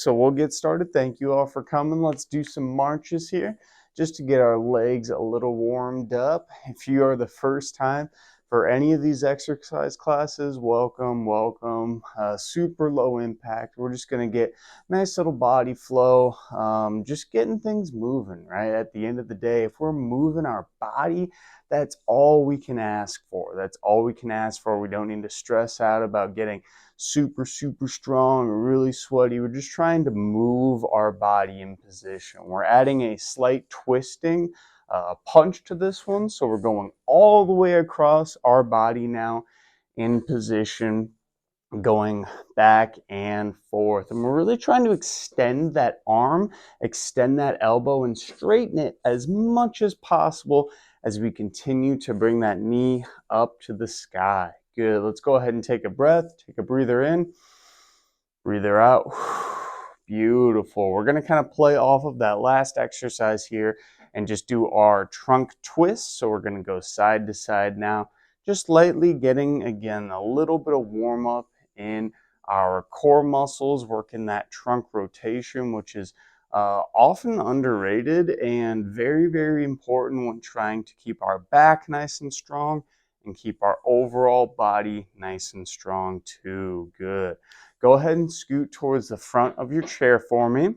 So we'll get started. Thank you all for coming. Let's do some marches here just to get our legs a little warmed up. If you are the first time for any of these exercise classes, welcome, welcome. Super low impact. We're just going to get nice little body flow, just getting things moving, right? At the end of the day, if we're moving our body, that's all we can ask for. That's all we can ask for. We don't need to stress out about getting super strong, really sweaty. We're just trying to move our body in position. We're adding a slight twisting punch to this one, so we're going all the way across our body now in position, going back and forth, and we're really trying to extend that arm, extend that elbow, and straighten it as much as possible as we continue to bring that knee up to the sky. Good. Let's go ahead and take a breath. Take a breather in, breather out. Beautiful. We're going to kind of play off of that last exercise here and just do our trunk twist. So we're going to go side to side now, just lightly getting, again, a little bit of warm up in our core muscles, working that trunk rotation, which is often underrated and very important when trying to keep our back nice and strong and keep our overall body nice and strong too. Good. Go ahead and scoot towards the front of your chair for me.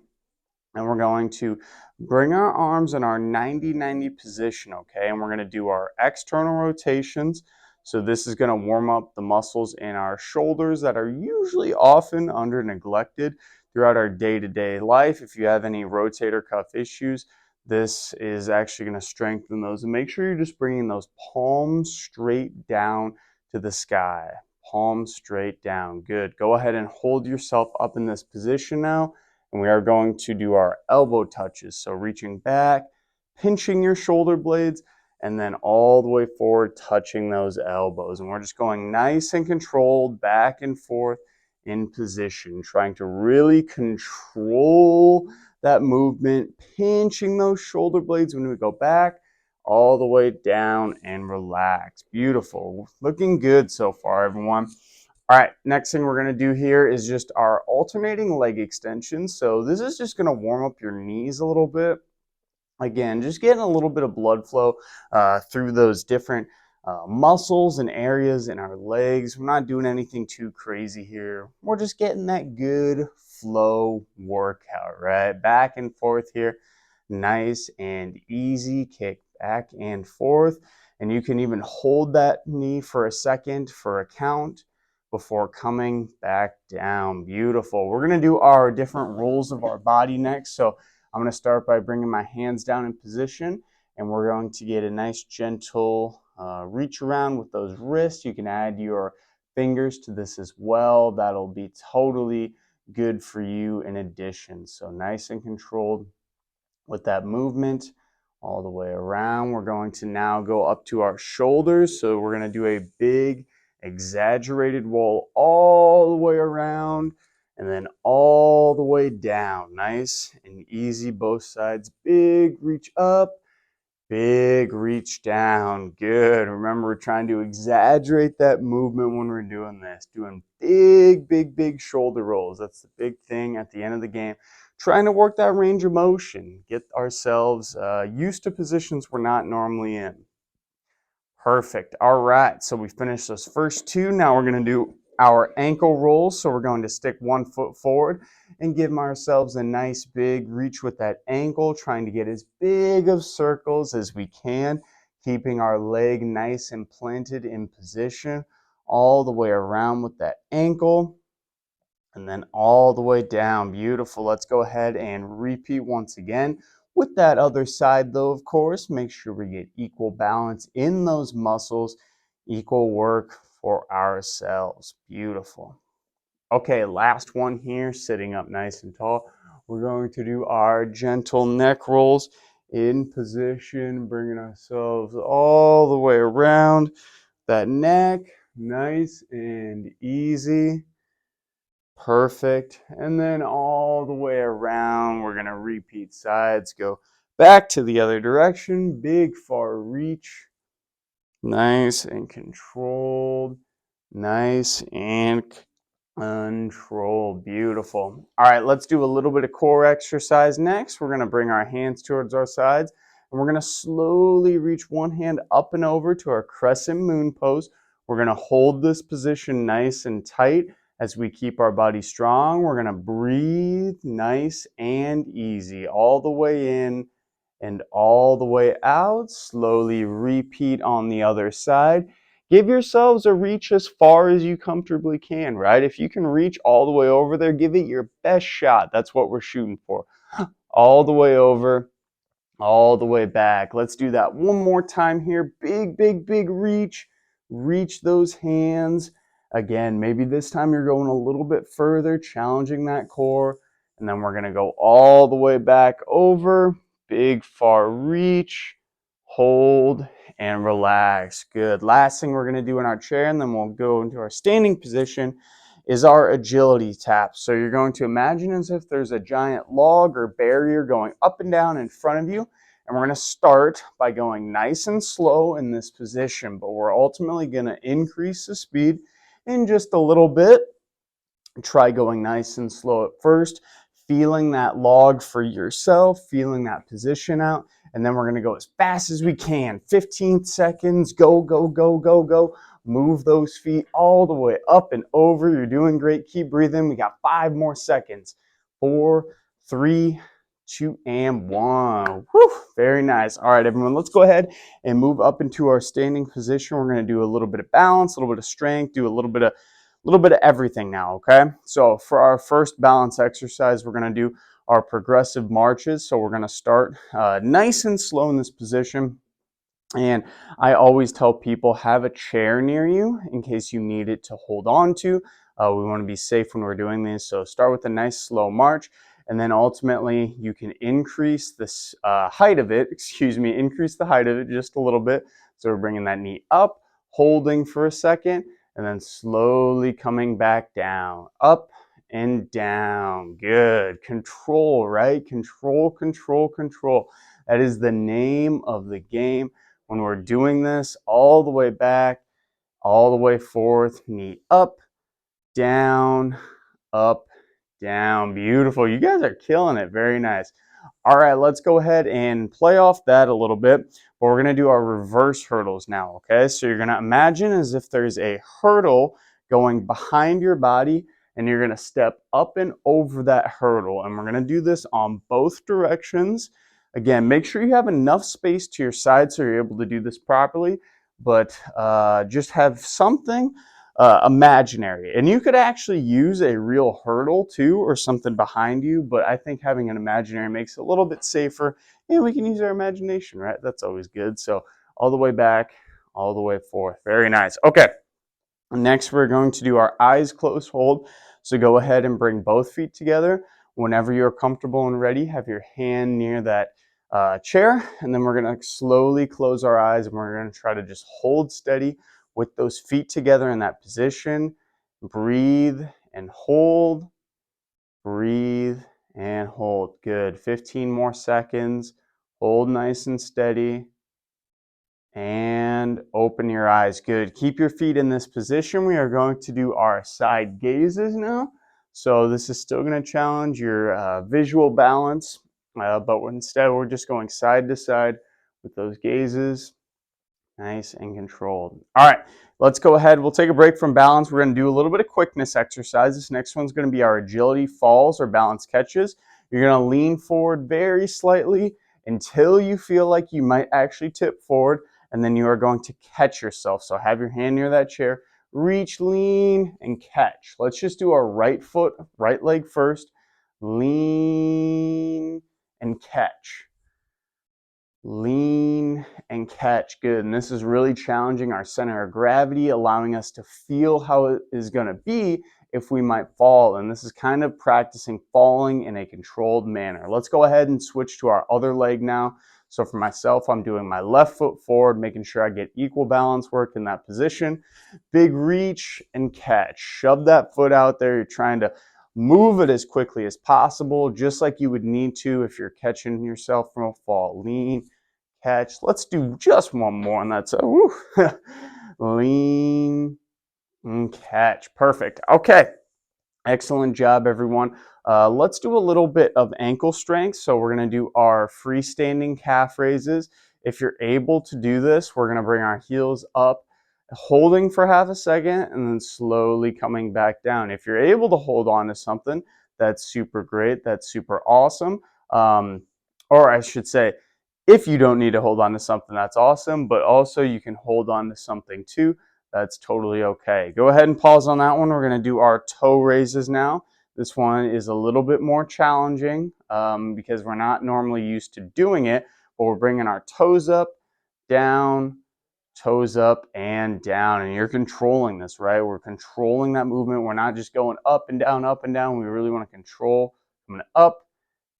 And we're going to bring our arms in our 90-90 position, okay? And we're going to do our external rotations. So this is going to warm up the muscles in our shoulders that are usually often under neglected throughout our day-to-day life. If you have any rotator cuff issues, this is actually going to strengthen those. And make sure you're just bringing those palms straight down to the sky. Palms straight down. Good. Go ahead and hold yourself up in this position now. And we are going to do our elbow touches. So reaching back, pinching your shoulder blades, and then all the way forward, touching those elbows. And we're just going nice and controlled back and forth in position, trying to really control that movement, pinching those shoulder blades when we go back, all the way down and relax. Beautiful. Looking good so far, everyone. All right, next thing we're going to do here is just our alternating leg extensions. So this is just going to warm up your knees a little bit. Again, just getting a little bit of blood flow through those different muscles and areas in our legs. We're not doing anything too crazy here. We're just getting that good flow workout, right? Back and forth here. Nice and easy. Kick back and forth. And you can even hold that knee for a second for a count before coming back down. Beautiful. We're going to do our different rolls of our body next. So I'm going to start by bringing my hands down in position, and we're going to get a nice gentle reach around with those wrists. You can add your fingers to this as well. That'll be totally good for you in addition. So nice and controlled with that movement all the way around. We're going to now go up to our shoulders. So we're going to do a big exaggerated roll all the way around and then all the way down. Nice and easy, both sides. Big reach up, big reach down. Good. Remember, we're trying to exaggerate that movement when we're doing this. Doing big shoulder rolls. That's the big thing at the end of the game. Trying to work that range of motion. Get ourselves used to positions we're not normally in. Perfect. All right, so we finished those first two. Now we're going to do our ankle rolls. So we're going to stick one foot forward and give ourselves a nice big reach with that ankle, trying to get as big of circles as we can, keeping our leg nice and planted in position all the way around with that ankle, and then all the way down. Beautiful. Let's go ahead and repeat once again. With that other side though, of course, make sure we get equal balance in those muscles, equal work for ourselves. Beautiful. Okay, last one here, sitting up nice and tall. We're going to do our gentle neck rolls in position, bringing ourselves all the way around that neck, nice and easy. Perfect. And then all the way around, we're going to repeat sides, go back to the other direction, big far reach, nice and controlled, nice and Control. Beautiful. All right, let's do a little bit of core exercise next. We're going to bring our hands towards our sides, and we're going to slowly reach one hand up and over to our crescent moon pose. We're going to hold this position nice and tight as we keep our body strong. We're going to breathe nice and easy all the way in and all the way out. Slowly repeat on the other side. Give yourselves a reach as far as you comfortably can, right? If you can reach all the way over there, give it your best shot. That's what we're shooting for. All the way over, all the way back. Let's do that one more time here. Big, big, big reach. Reach those hands. Again, maybe this time you're going a little bit further, challenging that core. And then we're going to go all the way back over. Big, far reach. Hold and relax. Good. Last thing we're going to do in our chair, and then we'll go into our standing position, is our agility tap. So you're going to imagine as if there's a giant log or barrier going up and down in front of you. And we're going to start by going nice and slow in this position, but we're ultimately going to increase the speed in just a little bit. Try going nice and slow at first, feeling that log for yourself, feeling that position out. And then we're going to go as fast as we can. 15 seconds. Go, go, go, go, go. Move those feet all the way up and over. You're doing great. Keep breathing. We got 5 more seconds. 4, 3, 2, and 1. Whew, very nice. All right, everyone, let's go ahead and move up into our standing position. We're going to do a little bit of balance, a little bit of strength, do a little bit of everything now, okay? So for our first balance exercise, we're going to do our progressive marches. So we're going to start nice and slow in this position. And I always tell people, have a chair near you in case you need it to hold on to. We want to be safe when we're doing this. So start with a nice slow march. And then ultimately you can increase this height of it, increase the height of it just a little bit. So we're bringing that knee up, holding for a second, and then slowly coming back down, up and down. Good. Control, right? Control, control, control. That is the name of the game. When we're doing this, all the way back, all the way forth, knee up, down, up, down. Beautiful. You guys are killing it. Very nice. All right, let's go ahead and play off that a little bit. But we're going to do our reverse hurdles now, okay? So you're going to imagine as if there's a hurdle going behind your body, and you're going to step up and over that hurdle. And we're going to do this on both directions. Again, make sure you have enough space to your side so you're able to do this properly, but just have something imaginary. And you could actually use a real hurdle too, or something behind you, but I think having an imaginary makes it a little bit safer, and we can use our imagination, right? That's always good. So all the way back, all the way forth. Very nice. Okay. Next, we're going to do our eyes closed hold. So go ahead and bring both feet together. Whenever you're comfortable and ready, have your hand near that chair, and then we're going to slowly close our eyes, and we're going to try to just hold steady with those feet together in that position. Breathe and hold. Breathe and hold. Good. 15 more seconds. Hold nice and steady. And open your eyes. Good. Keep your feet in this position. We are going to do our side gazes now. So this is still going to challenge your visual balance, but instead we're just going side to side with those gazes. Nice and controlled. All right, let's go ahead. We'll take a break from balance. We're going to do a little bit of quickness exercise. This next one's going to be our agility falls or balance catches. You're going to lean forward very slightly until you feel like you might actually tip forward, and then you are going to catch yourself. So have your hand near that chair, reach, lean, and catch. Let's just do our right foot, right leg first. Lean and catch. Lean and catch. Good. And this is really challenging our center of gravity, allowing us to feel how it is going to be if we might fall. And this is kind of practicing falling in a controlled manner. Let's go ahead and switch to our other leg now. So for myself, I'm doing my left foot forward, making sure I get equal balance work in that position. Big reach and catch. Shove that foot out there. You're trying to move it as quickly as possible, just like you would need to if you're catching yourself from a fall. Lean, catch. Let's do just one more, and that's lean and catch. Perfect. Okay. Excellent job, everyone. Let's do a little bit of ankle strength. So we're going to do our freestanding calf raises. If you're able to do this, we're going to bring our heels up, holding for half a second, and then slowly coming back down. If you're able to hold on to something, that's super great. That's super awesome. Or I should say, if you don't need to hold on to something, that's awesome. But also you can hold on to something too. That's totally okay. Go ahead and pause on that one. We're going to do our toe raises now. This one is a little bit more challenging because we're not normally used to doing it, but we're bringing our toes up, down, toes up, and down. And you're controlling this, right? We're controlling that movement. We're not just going up and down, up and down. We really want to control. I'm going to up,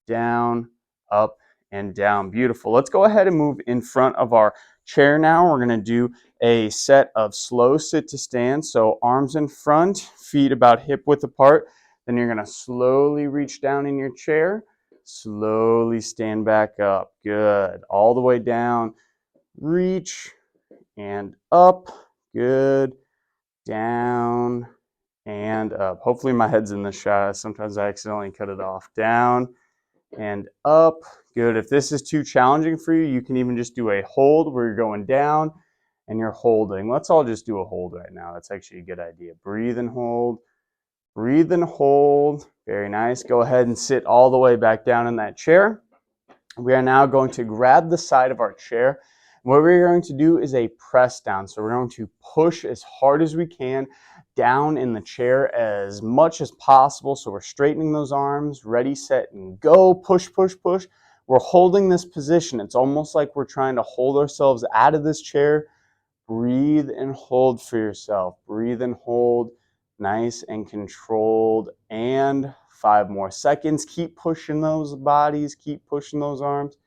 down, up, and down. Beautiful. Let's go ahead and move in front of our chair now. We're going to do a set of slow sit to stand. So arms in front, feet about hip width apart. Then you're going to slowly reach down in your chair. Slowly stand back up. Good. All the way down. Reach and up. Good. Down and up. Hopefully my head's in the shot. Sometimes I accidentally cut it off. Down and up. Good. If this is too challenging for you, you can even just do a hold where you're going down and you're holding. Let's all just do a hold right now. That's actually a good idea. Breathe and hold. Breathe and hold. Very nice. Go ahead and sit all the way back down in that chair. We are now going to grab the side of our chair. What we're going to do is a press down. So we're going to push as hard as we can down in the chair as much as possible. So we're straightening those arms, ready, set, and go. Push, push, push. We're holding this position. It's almost like we're trying to hold ourselves out of this chair. Breathe and hold for yourself. Breathe and hold. Nice and controlled. And 5 more seconds. Keep pushing those bodies. Keep pushing those arms.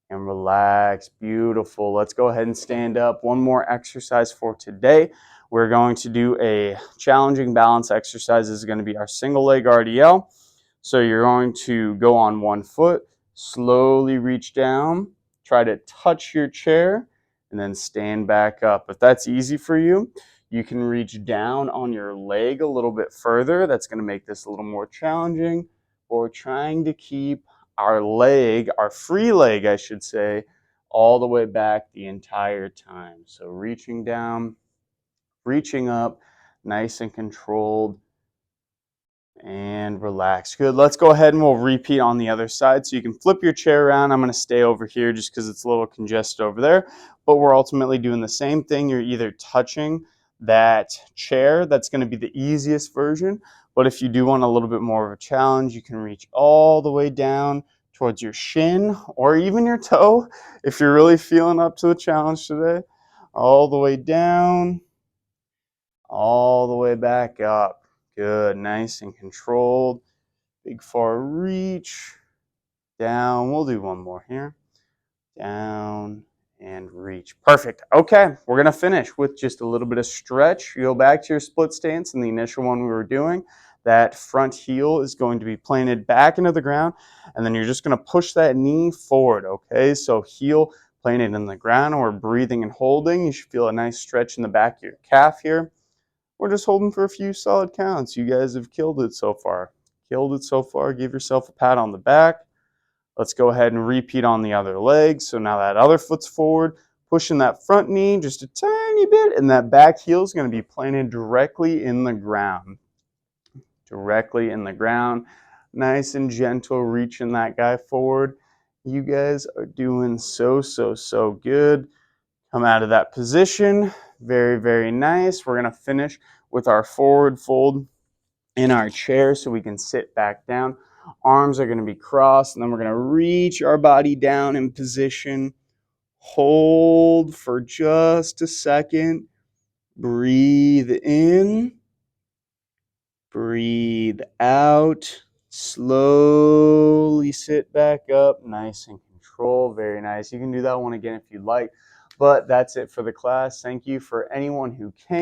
And relax. Beautiful. Let's go ahead and stand up. One more exercise for today. We're going to do a challenging balance exercise. This is going to be our single leg RDL. So you're going to go on one foot, slowly reach down, try to touch your chair, and then stand back up. If that's easy for you, you can reach down on your leg a little bit further. That's going to make this a little more challenging. Or trying to keep our leg, our free leg, I should say, all the way back the entire time. So reaching down, reaching up, nice and controlled, and relax. Good. Let's go ahead and we'll repeat on the other side. So you can flip your chair around. I'm going to stay over here just because it's a little congested over there. But we're ultimately doing the same thing. You're either touching that chair. That's going to be the easiest version. But if you do want a little bit more of a challenge, you can reach all the way down towards your shin or even your toe if you're really feeling up to the challenge today. All the way down, all the way back up. Good, nice and controlled. Big far reach. Down. We'll do one more here. Down and reach. Perfect. Okay, we're going to finish with just a little bit of stretch. You go back to your split stance in the initial one we were doing. That front heel is going to be planted back into the ground, and then you're just going to push that knee forward, okay? So heel planted in the ground, and we're breathing and holding. You should feel a nice stretch in the back of your calf here. We're just holding for a few solid counts. You guys have killed it so far. Killed it so far. Give yourself a pat on the back. Let's go ahead and repeat on the other leg. So now that other foot's forward, pushing that front knee just a tiny bit, and that back heel is going to be planted directly in the ground. Directly in the ground. Nice and gentle, reaching that guy forward. You guys are doing so good. Come out of that position. Very, very nice. We're going to finish with our forward fold in our chair so we can sit back down. Arms are going to be crossed, and then we're going to reach our body down in position. Hold for just a second. Breathe in. Breathe out. Slowly sit back up. Nice and control. Very nice. You can do that one again if you'd like. But that's it for the class. Thank you for anyone who came.